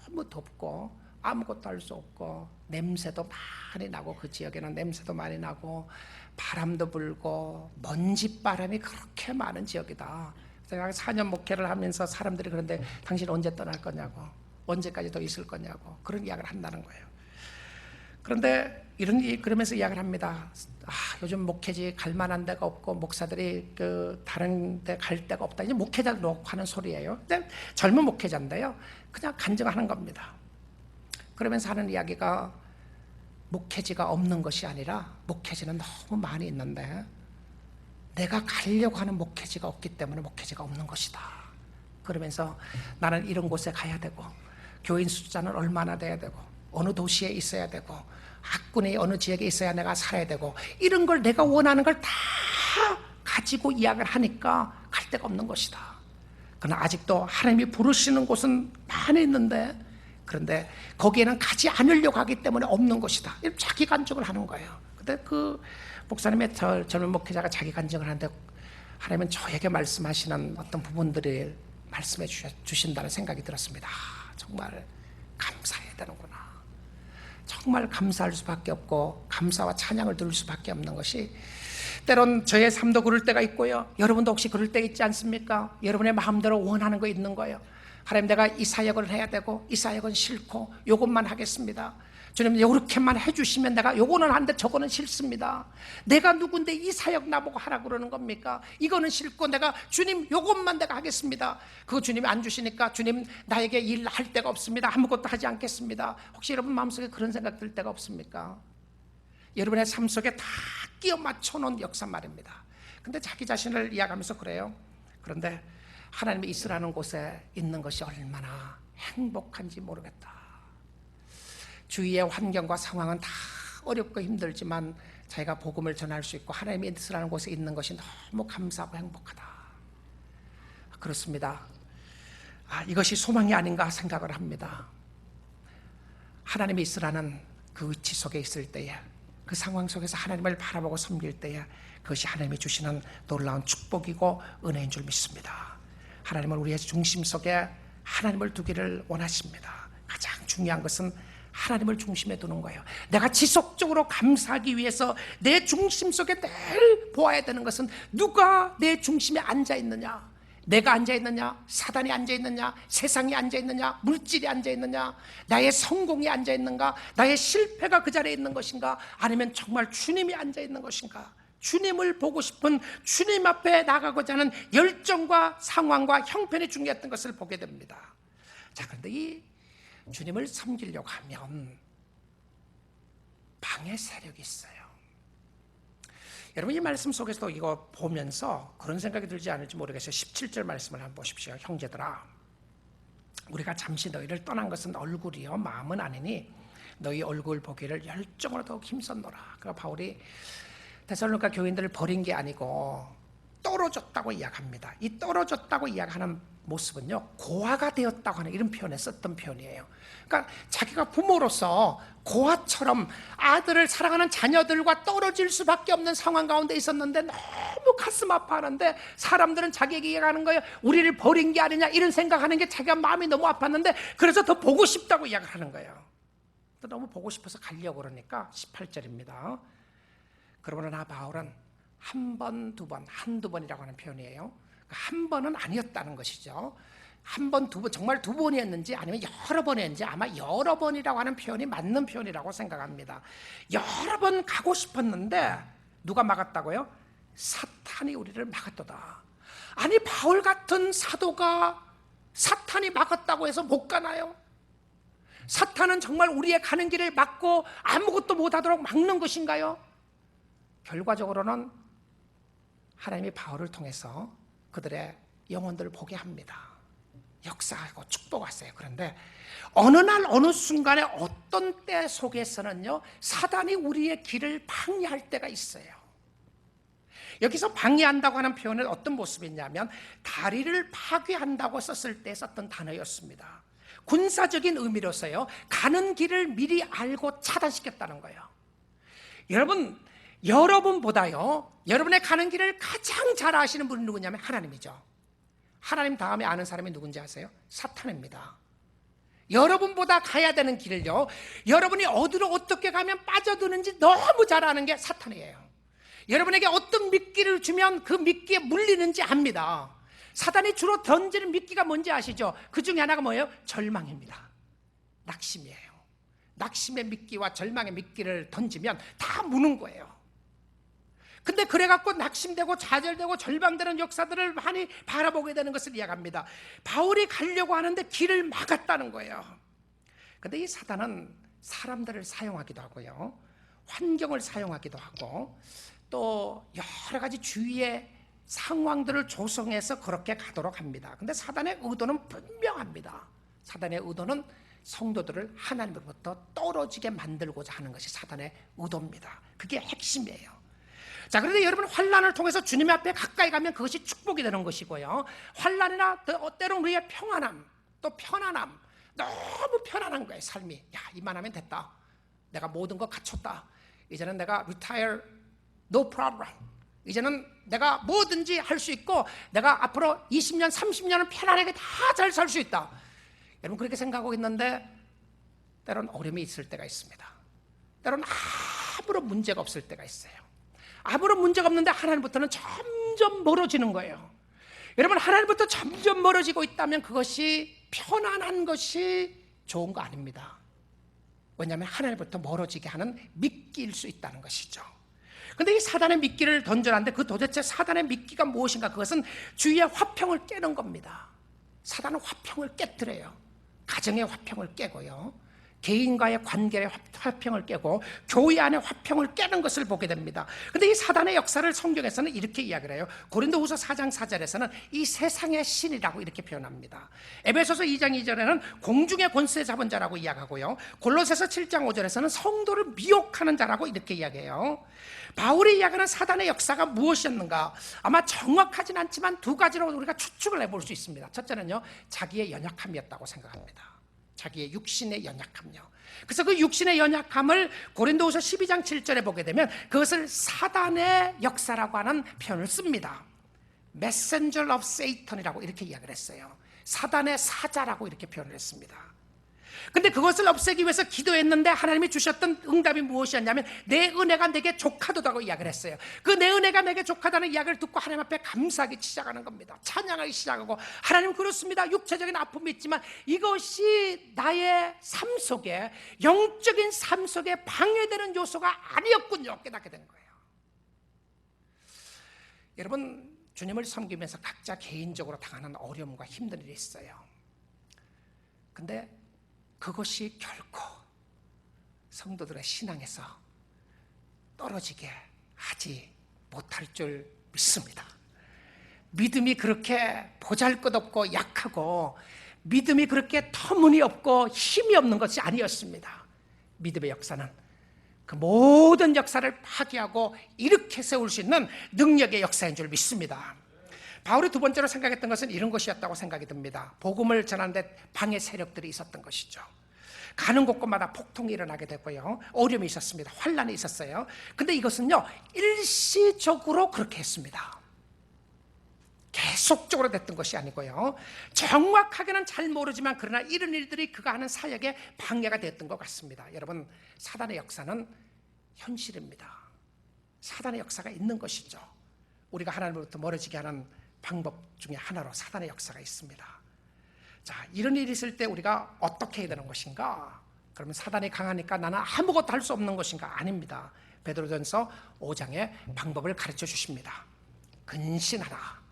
너무 덥고 아무것도 할 수 없고, 냄새도 많이 나고, 그 지역에는 냄새도 많이 나고 바람도 불고 먼지바람이 그렇게 많은 지역이다. 제가 4년 목회를 하면서 사람들이 그런데 당신 언제 떠날 거냐고, 언제까지 더 있을 거냐고 그런 이야기를 한다는 거예요. 그런데 그러면서 이야기를 합니다. 요즘 목회지 갈 만한 데가 없고 목사들이 다른 데 갈 데가 없다. 이제 목회자를 놓고 하는 소리예요. 근데 젊은 목회자인데요, 그냥 간증하는 겁니다. 그러면서 하는 이야기가, 목회지가 없는 것이 아니라 목회지는 너무 많이 있는데 내가 가려고 하는 목회지가 없기 때문에 목회지가 없는 것이다. 그러면서 나는 이런 곳에 가야 되고, 교인 숫자는 얼마나 돼야 되고, 어느 도시에 있어야 되고, 학군의 어느 지역에 있어야 내가 살아야 되고, 이런 걸, 내가 원하는 걸 다 가지고 이야기를 하니까 갈 데가 없는 것이다. 그러나 아직도 하나님이 부르시는 곳은 많이 있는데, 그런데 거기에는 가지 않으려고 하기 때문에 없는 것이다. 자기 간증을 하는 거예요. 근데 그 목사님의 젊은 목회자가 자기 간증을 하는데, 하나님은 저에게 말씀하시는 어떤 부분들을 말씀해 주신다는 생각이 들었습니다. 정말 감사해야 되는구나. 정말 감사할 수밖에 없고, 감사와 찬양을 들을 수밖에 없는 것이, 때론 저의 삶도 그럴 때가 있고요, 여러분도 혹시 그럴 때 있지 않습니까? 여러분의 마음대로 원하는 거 있는 거예요. 하나님, 내가 이 사역을 해야 되고 이 사역은 싫고 이것만 하겠습니다. 주님 이렇게만 해주시면 내가 요거는 안 돼, 저거는 싫습니다. 내가 누군데 이 사역 나보고 하라 그러는 겁니까? 이거는 싫고 내가 주님 요것만 내가 하겠습니다. 그거 주님이 안 주시니까 주님 나에게 일할 데가 없습니다. 아무것도 하지 않겠습니다. 혹시 여러분 마음속에 그런 생각 들 때가 없습니까? 여러분의 삶 속에 다 끼워 맞춰 놓은 역사 말입니다. 근데 자기 자신을 이야기하면서 그래요. 그런데 하나님이 있으라는 곳에 있는 것이 얼마나 행복한지 모르겠다. 주위의 환경과 상황은 다 어렵고 힘들지만 자기가 복음을 전할 수 있고 하나님이 있으라는 곳에 있는 것이 너무 감사하고 행복하다. 그렇습니다. 이것이 소망이 아닌가 생각을 합니다. 하나님이 있으라는 그 위치 속에 있을 때에, 그 상황 속에서 하나님을 바라보고 섬길 때에 그것이 하나님이 주시는 놀라운 축복이고 은혜인 줄 믿습니다. 하나님은 우리의 중심 속에 하나님을 두기를 원하십니다. 가장 중요한 것은 하나님을 중심에 두는 거예요. 내가 지속적으로 감사하기 위해서 내 중심 속에 늘 보아야 되는 것은 누가 내 중심에 앉아있느냐, 내가 앉아있느냐, 사단이 앉아있느냐, 세상이 앉아있느냐, 물질이 앉아있느냐, 나의 성공이 앉아있는가, 나의 실패가 그 자리에 있는 것인가, 아니면 정말 주님이 앉아있는 것인가. 주님을 보고 싶은, 주님 앞에 나가고자 하는 열정과 상황과 형편이 중요했던 것을 보게 됩니다. 자, 그런데 이 주님을 섬기려고 하면 방해 세력이 있어요. 여러분 이 말씀 속에서도 이거 보면서 그런 생각이 들지 않을지 모르겠어요. 17절 말씀을 한번 보십시오. 형제들아, 우리가 잠시 너희를 떠난 것은 얼굴이요 마음은 아니니 너희 얼굴 보기를 열정으로 더욱 힘썼노라. 그러니까 바울이 데살로니가 교인들을 버린 게 아니고 떨어졌다고 이야기합니다. 이 떨어졌다고 이야기하는 모습은요, 고아가 되었다고 하는 이런 표현에 썼던 표현이에요. 그러니까 자기가 부모로서 고아처럼 아들을 사랑하는 자녀들과 떨어질 수밖에 없는 상황 가운데 있었는데 너무 가슴 아파하는데 사람들은 자기에게 이야기하는 거예요. 우리를 버린 게 아니냐 이런 생각하는 게 자기가 마음이 너무 아팠는데 그래서 더 보고 싶다고 이야기하는 거예요. 또 너무 보고 싶어서 가려고 그러니까 18절입니다. 그러나 바울은 한 번, 두 번, 한두 번이라고 하는 표현이에요. 한 번은 아니었다는 것이죠. 한 번, 두 번, 정말 두 번이었는지 아니면 여러 번이었는지 아마 여러 번이라고 하는 표현이 맞는 표현이라고 생각합니다. 여러 번 가고 싶었는데 누가 막았다고요? 사탄이 우리를 막았도다. 아니 바울 같은 사도가 사탄이 막았다고 해서 못 가나요? 사탄은 정말 우리의 가는 길을 막고 아무것도 못하도록 막는 것인가요? 결과적으로는 하나님이 바울을 통해서 그들의 영혼들을 보게 합니다. 역사하고 축복하세요. 그런데 어느 날 어느 순간에 어떤 때 속에서는요, 사단이 우리의 길을 방해할 때가 있어요. 여기서 방해한다고 하는 표현은 어떤 모습이냐면 다리를 파괴한다고 썼을 때 썼던 단어였습니다. 군사적인 의미로서요, 가는 길을 미리 알고 차단시켰다는 거예요. 여러분보다요, 여러분의 가는 길을 가장 잘 아시는 분이 누구냐면 하나님이죠. 하나님 다음에 아는 사람이 누군지 아세요? 사탄입니다. 여러분보다 가야 되는 길을요, 여러분이 어디로 어떻게 가면 빠져드는지 너무 잘 아는 게 사탄이에요. 여러분에게 어떤 미끼를 주면 그 미끼에 물리는지 압니다. 사단이 주로 던지는 미끼가 뭔지 아시죠? 그 중에 하나가 뭐예요? 절망입니다. 낙심이에요. 낙심의 미끼와 절망의 미끼를 던지면 다 무는 거예요. 근데 그래갖고 낙심되고 좌절되고 절망되는 역사들을 많이 바라보게 되는 것을 이야기합니다. 바울이 가려고 하는데 길을 막았다는 거예요. 근데 이 사단은 사람들을 사용하기도 하고요, 환경을 사용하기도 하고 또 여러 가지 주위의 상황들을 조성해서 그렇게 가도록 합니다. 근데 사단의 의도는 분명합니다. 사단의 의도는 성도들을 하나님으로부터 떨어지게 만들고자 하는 것이 사단의 의도입니다. 그게 핵심이에요. 자, 그런데 여러분, 환난을 통해서 주님 앞에 가까이 가면 그것이 축복이 되는 것이고요, 환난이나 때로는 우리의 평안함, 또 편안함, 너무 편안한 거예요. 삶이 이만하면 됐다, 내가 모든 거 갖췄다, 이제는 내가 retire, no problem, 이제는 내가 뭐든지 할 수 있고 내가 앞으로 20년, 30년은 편안하게 다 잘 살 수 있다. 여러분 그렇게 생각하고 있는데 때로는 어려움이 있을 때가 있습니다. 때로는 아무런 문제가 없을 때가 있어요. 아무런 문제가 없는데 하나님부터는 점점 멀어지는 거예요. 여러분, 하나님부터 점점 멀어지고 있다면 그것이 편안한 것이 좋은 거 아닙니다. 왜냐하면 하나님부터 멀어지게 하는 미끼일 수 있다는 것이죠. 근데 이 사단의 미끼를 던져놨는데 그 도대체 사단의 미끼가 무엇인가? 그것은 주위의 화평을 깨는 겁니다. 사단은 화평을 깨뜨려요. 가정의 화평을 깨고요, 개인과의 관계의 화평을 깨고 교회 안의 화평을 깨는 것을 보게 됩니다. 그런데 이 사단의 역사를 성경에서는 이렇게 이야기를 해요. 고린도후서 4장 4절에서는 이 세상의 신이라고 이렇게 표현합니다. 에베소서 2장 2절에는 공중의 권세 잡은 자라고 이야기하고요, 골로새서 7장 5절에서는 성도를 미혹하는 자라고 이렇게 이야기해요. 바울이 이야기하는 사단의 역사가 무엇이었는가? 아마 정확하진 않지만 두 가지로 우리가 추측을 해볼 수 있습니다. 첫째는요, 자기의 연약함이었다고 생각합니다. 자기의 육신의 연약함요. 그래서 그 육신의 연약함을 고린도후서 12장 7절에 보게 되면 그것을 사단의 역사라고 하는 표현을 씁니다. Messenger of Satan이라고 이렇게 이야기를 했어요. 사단의 사자라고 이렇게 표현을 했습니다. 근데 그것을 없애기 위해서 기도했는데 하나님이 주셨던 응답이 무엇이었냐면 내 은혜가 내게 족하도다고 이야기를 했어요. 그 내 은혜가 내게 족하다는 이야기를 듣고 하나님 앞에 감사하기 시작하는 겁니다. 찬양하기 시작하고, 하나님 그렇습니다, 육체적인 아픔이 있지만 이것이 나의 삶 속에, 영적인 삶 속에 방해되는 요소가 아니었군요, 깨닫게 된 거예요. 여러분, 주님을 섬기면서 각자 개인적으로 당하는 어려움과 힘든 일이 있어요. 근데 그것이 결코 성도들의 신앙에서 떨어지게 하지 못할 줄 믿습니다. 믿음이 그렇게 보잘것없고 약하고 믿음이 그렇게 터무니없고 힘이 없는 것이 아니었습니다. 믿음의 역사는 그 모든 역사를 파괴하고 일으켜 세울 수 있는 능력의 역사인 줄 믿습니다. 바울이 두 번째로 생각했던 것은 이런 것이었다고 생각이 듭니다. 복음을 전하는데 방해 세력들이 있었던 것이죠. 가는 곳곳마다 폭동이 일어나게 되고요, 어려움이 있었습니다. 환란이 있었어요. 근데 이것은요, 일시적으로 그렇게 했습니다. 계속적으로 됐던 것이 아니고요, 정확하게는 잘 모르지만 그러나 이런 일들이 그가 하는 사역에 방해가 됐던 것 같습니다. 여러분, 사단의 역사는 현실입니다. 사단의 역사가 있는 것이죠. 우리가 하나님으로부터 멀어지게 하는 방법 중에 하나로 사단의 역사가 있습니다. 자, 이런 일이 있을 때 우리가 어떻게 해야 되는 것인가? 그러면 사단이 강하니까 나는 아무것도 할 수 없는 것인가? 아닙니다. 베드로전서 5장의 방법을 가르쳐 주십니다. 근신하라,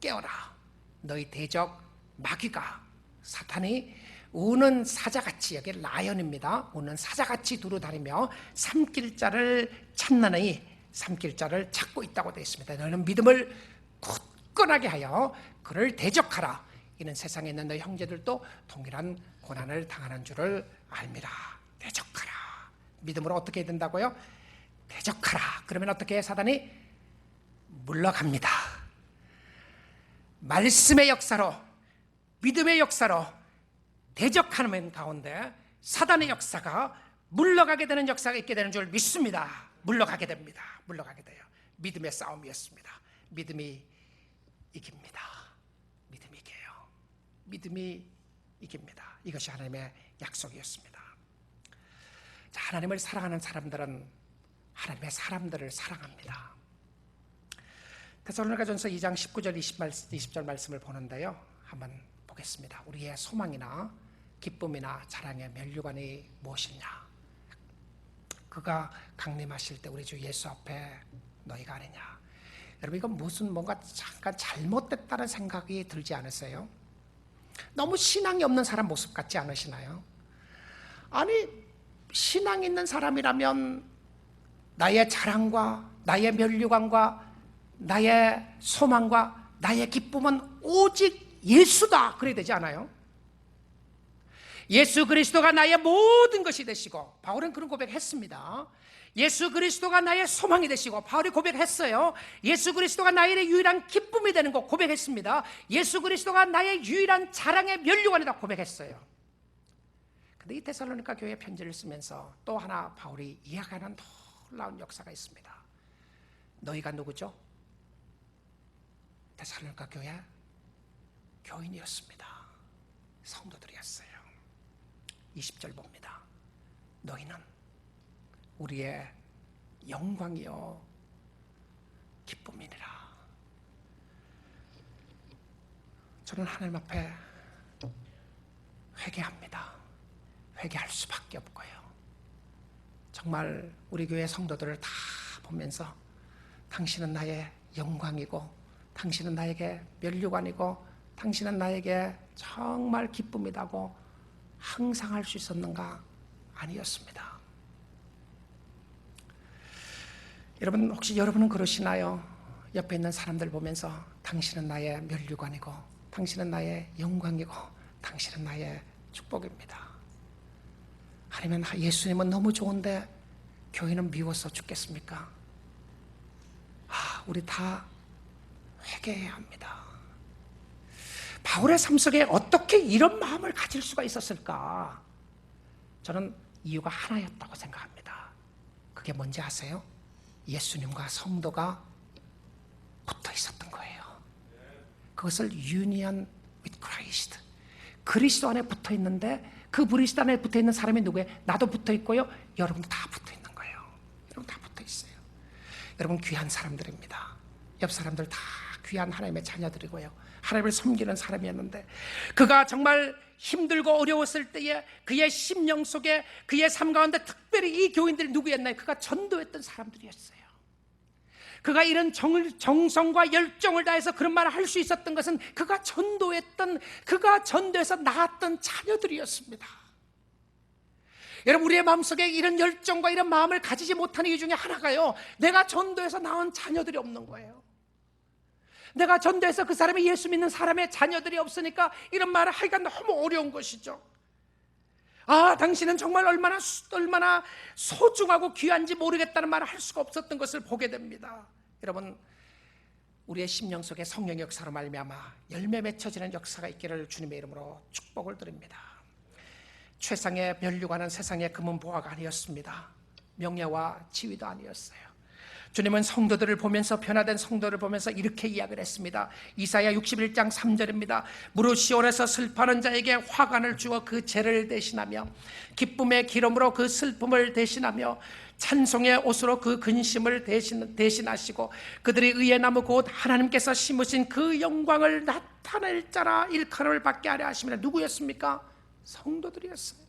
깨어라, 너희 대적 마귀가, 사탄이 우는 사자같이, 여기 라이언입니다, 우는 사자같이 두루다니며 삼킬 자를 찾나니 삼킬 자를 찾고 있다고 되어 있습니다. 너희는 믿음을 굳건하게 하여 그를 대적하라. 이는 세상에 있는 너희 형제들도 동일한 고난을 당하는 줄을 알미라. 대적하라. 믿음으로 어떻게 해야 된다고요? 대적하라. 그러면 어떻게 해? 사단이 물러갑니다. 말씀의 역사로, 믿음의 역사로 대적하는 가운데 사단의 역사가 물러가게 되는 역사가 있게 되는 줄 믿습니다. 물러가게 됩니다. 물러가게 돼요. 믿음의 싸움이었습니다. 믿음이 이깁니다. 믿음이 이겨요. 믿음이 이깁니다. 이것이 하나님의 약속이었습니다. 자, 하나님을 사랑하는 사람들은 하나님의 사람들을 사랑합니다. 데살로니가전서 2장 19절 20절 말씀을 보는데요, 한번 보겠습니다. 우리의 소망이나 기쁨이나 자랑의 면류관이 무엇이냐? 그가 강림하실 때 우리 주 예수 앞에 너희가 아니냐? 여러분, 이건 무슨 뭔가 잠깐 잘못됐다는 생각이 들지 않으세요? 너무 신앙이 없는 사람 모습 같지 않으시나요? 아니, 신앙 있는 사람이라면 나의 자랑과 나의 면류관과 나의 소망과 나의 기쁨은 오직 예수다, 그래야 되지 않아요? 예수 그리스도가 나의 모든 것이 되시고, 바울은 그런 고백했습니다. 예수 그리스도가 나의 소망이 되시고, 바울이 고백했어요. 예수 그리스도가 나의 유일한 기쁨이 되는 거 고백했습니다. 예수 그리스도가 나의 유일한 자랑의 면류관이다 고백했어요. 근데 이 데살로니가 교회 편지를 쓰면서 또 하나 바울이 이야기하는 놀라운 역사가 있습니다. 너희가 누구죠? 데살로니가 교회 교인이었습니다. 성도들이었어요. 20절 봅니다. 너희는 우리의 영광이요 기쁨이니라. 저는 하나님 앞에 회개합니다. 회개할 수밖에 없고요. 정말 우리 교회 성도들을 다 보면서 당신은 나의 영광이고 당신은 나에게 면류관이고 당신은 나에게 정말 기쁨이다고 항상 할 수 있었는가? 아니었습니다. 여러분, 혹시 여러분은 그러시나요? 옆에 있는 사람들 보면서 당신은 나의 면류관이고 당신은 나의 영광이고 당신은 나의 축복입니다. 아니면 예수님은 너무 좋은데 교회는 미워서 죽겠습니까? 우리 다 회개해야 합니다. 바울의 삶 속에 어떻게 이런 마음을 가질 수가 있었을까? 저는 이유가 하나였다고 생각합니다. 그게 뭔지 아세요? 예수님과 성도가 붙어 있었던 거예요. 그것을 union with Christ. 그리스도 안에 붙어 있는데 그 그리스도 안에 붙어 있는 사람이 누구예요? 나도 붙어 있고요. 여러분도 다 붙어 있는 거예요. 여러분 다 붙어 있어요. 여러분 귀한 사람들입니다. 옆 사람들 다 귀한 하나님의 자녀들이고요. 하나님을 섬기는 사람이었는데 그가 정말 힘들고 어려웠을 때에 그의 심령 속에 그의 삶 가운데 특별히 이 교인들이 누구였나요? 그가 전도했던 사람들이었어요. 그가 이런 정성과 열정을 다해서 그런 말을 할 수 있었던 것은 그가 전도해서 낳았던 자녀들이었습니다. 여러분, 우리의 마음속에 이런 열정과 이런 마음을 가지지 못하는 이유 중에 하나가요, 내가 전도해서 낳은 자녀들이 없는 거예요. 내가 전도해서 그 사람이 예수 믿는 사람의 자녀들이 없으니까 이런 말을 하기가 너무 어려운 것이죠. 당신은 정말 얼마나 소중하고 귀한지 모르겠다는 말을 할 수가 없었던 것을 보게 됩니다. 여러분, 우리의 심령 속에 성령의 역사로 말미암아 열매 맺혀지는 역사가 있기를 주님의 이름으로 축복을 드립니다. 최상의 면류관은 세상의 금은 보화가 아니었습니다. 명예와 지위도 아니었어요. 주님은 성도들을 보면서, 변화된 성도를 보면서 이렇게 이야기를 했습니다. 이사야 61장 3절입니다. 무릇 시온에서 슬퍼하는 자에게 화관을 주어 그 죄를 대신하며 기쁨의 기름으로 그 슬픔을 대신하며 찬송의 옷으로 그 근심을 대신하시고 그들이 의의 나무 곧 하나님께서 심으신 그 영광을 나타낼 자라 일컬음을 받게 하려 하시면 누구였습니까? 성도들이었어요.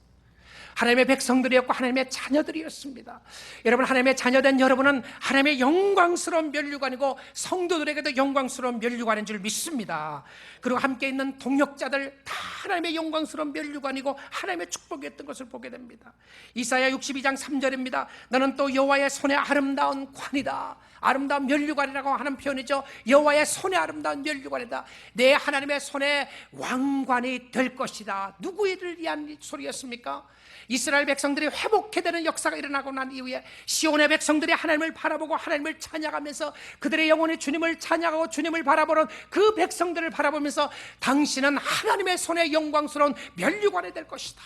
하나님의 백성들이었고 하나님의 자녀들이었습니다. 여러분, 하나님의 자녀된 여러분은 하나님의 영광스러운 면류관이고 성도들에게도 영광스러운 면류관인 줄 믿습니다. 그리고 함께 있는 동역자들 다 하나님의 영광스러운 면류관이고 하나님의 축복이었던 것을 보게 됩니다. 이사야 62장 3절입니다. 너는 또 여호와의 손에 아름다운 관이다. 아름다운 면류관이라고 하는 표현이죠. 여호와의 손에 아름다운 면류관이다. 내 하나님의 손에 왕관이 될 것이다. 누구를 위한 소리였습니까? 이스라엘 백성들이 회복해 되는 역사가 일어나고 난 이후에 시온의 백성들이 하나님을 바라보고 하나님을 찬양하면서 그들의 영혼이 주님을 찬양하고 주님을 바라보는 그 백성들을 바라보면서 당신은 하나님의 손에 영광스러운 면류관이 될 것이다.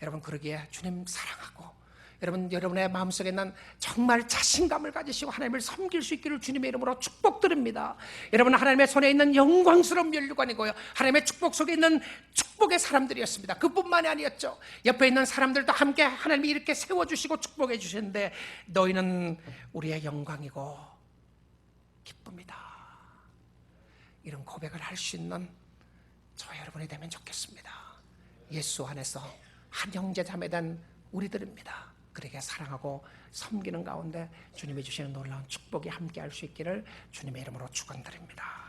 여러분, 그러기에 주님 사랑하고 여러분의 마음속에 있는 정말 자신감을 가지시고 하나님을 섬길 수 있기를 주님의 이름으로 축복드립니다. 여러분, 하나님의 손에 있는 영광스러운 면류관이고요, 하나님의 축복 속에 있는 축복의 사람들이었습니다. 그뿐만이 아니었죠. 옆에 있는 사람들도 함께 하나님이 이렇게 세워주시고 축복해 주시는데 너희는 우리의 영광이고 기쁨이다. 이런 고백을 할 수 있는 저 여러분이 되면 좋겠습니다. 예수 안에서 한 형제 자매된 우리들입니다. 그렇게 사랑하고 섬기는 가운데 주님이 주시는 놀라운 축복이 함께 할 수 있기를 주님의 이름으로 축원드립니다.